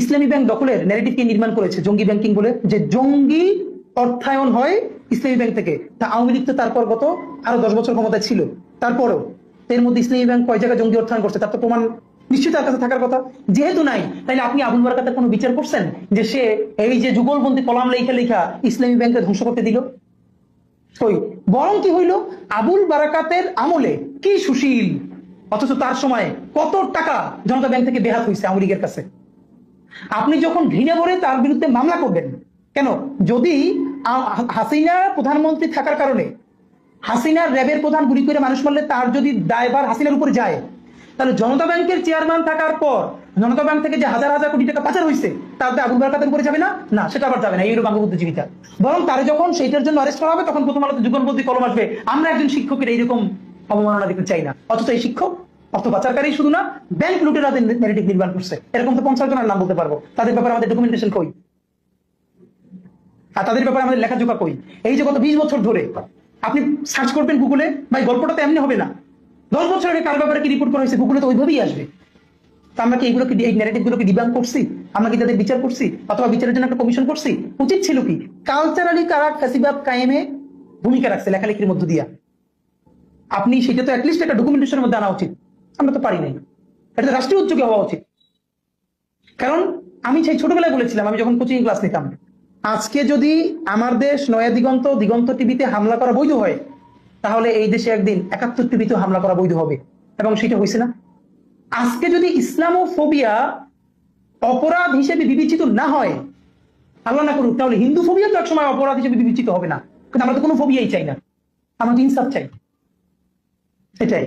ইসলামী bank দখলের ন্যারেটিভকে নির্মাণ করেছে জঙ্গি ব্যাংকিং বলে, যে জঙ্গি অর্থায়ন হয় ইসলামী ব্যাংক থেকে। তা আওয়ামী লীগ তো তারপর গত আরো 10 বছর ক্ষমতায় ছিল, তারপরেও এর মধ্যে ইসলামী ব্যাংক কয় জায়গায় জঙ্গি অর্থায়ন করছে তার তো প্রমাণ নিশ্চয়ই তার কাছে থাকার কথা। যেহেতু নাই, তাইলে আপনি আবুল বারাকাতের কোনো বিচার করছেন যে সে এই যে যুগলবন্দি কলাম লেখা লেখা ইসলামী ব্যাংকে ধ্বংস করতে দিল? ওই বরং কি হইল, আবুল বারাকাতের আমলে কি সুশীল, অথচ তার সময় কত টাকা জনতা ব্যাংক থেকে বেহাত হয়েছে আওয়ামী লীগের কাছে। আপনি যখন ঘৃণা ভরে তার বিরুদ্ধে মামলা করবেন কেন? যদি হাসিনা প্রধানমন্ত্রী থাকার কারণে হাসিনার র্যাবের প্রধান গুলি করে মানুষ মারলে তার যদি দায়ভার হাসিনার উপরে যায়, তাহলে জনতা ব্যাংকের চেয়ারম্যান থাকার পর জনতা ব্যাংক থেকে যে হাজার হাজার কোটি টাকা পাচার হয়েছে তার দায় আবুল বারাকাতের উপরে যাবে না? না, সেটা আবার যাবে না। এই হলো বঙ্গবন্ধুজীবিতা। বরং তারে যখন সেইটার জন্য অ্যারেস্ট করা হবে তখন প্রথম আলোতে যুগলবন্দি কলম আসবে, আমরা একজন শিক্ষকের এইরকম অবমাননা দেখতে চাই না। অথচ এই শিক্ষক অর্থ পাচারকারী শুধু না, ব্যাংক লুটেরা ন্যারেটিভ নির্মাণ করছে। এরকম তো 50 জনের নাম বলতে পারবো। তাদের ব্যাপারে আমাদের ডকুমেন্টেশন কই? আর তাদের ব্যাপারে আমাদের লেখাজোখা কই? এই যে গত 20 বছর ধরে আপনি সার্চ করবেন গুগলে, ভাই গল্পটা তো এমনি হবে না। 10 বছর আগে কার ব্যাপারে কি রিপোর্ট করা হয়েছে গুগলে তো ওইভাবেই আসবে। তা আমরা কি এইগুলোকে, এই ন্যারেটিভ গুলোকে ডিবাঙ্ক করছি? আমরা কি তাদের বিচার করছি অথবা বিচারের জন্য একটা কমিশন করছি? উচিত ছিল কি, কালচারালি কারা ফ্যাসিবাদ কায়েমে ভূমিকা রাখছে লেখালেখির মধ্য দিয়া, আপনি সেটা তো অ্যাটলিস্ট একটা ডকুমেন্টেশনের মধ্যে আনা উচিত। আমরা তো পারি নাই। এটা রাষ্ট্রীয় উদ্যোগে হওয়া উচিত। কারণ আমি সেই ছোটবেলায় বলেছিলাম, আমি যখন কোচিং ক্লাস নিতাম, আজকে যদি আমার দেশ নয়া দিগন্ত দিগন্ত টিভিতে হামলা করা বৈধ হয়, তাহলে এই দেশে একদিন 71 টিভিতে হামলা করা বৈধ হবে। এবং সেটা হয়েছে না। আজকে যদি ইসলামোফোবিয়া অপরাধ হিসেবে বিবেচিত না হয়, আল্লাহ না করুক, তাহলে হিন্দু ফোবিয়া তো একসময় অপরাধ হিসেবে বিবেচিত হবে না। কিন্তু আমরা তো কোনো ফোবিয়াই চাই না, আমরা তো ইনসাফ চাই। সেটাই।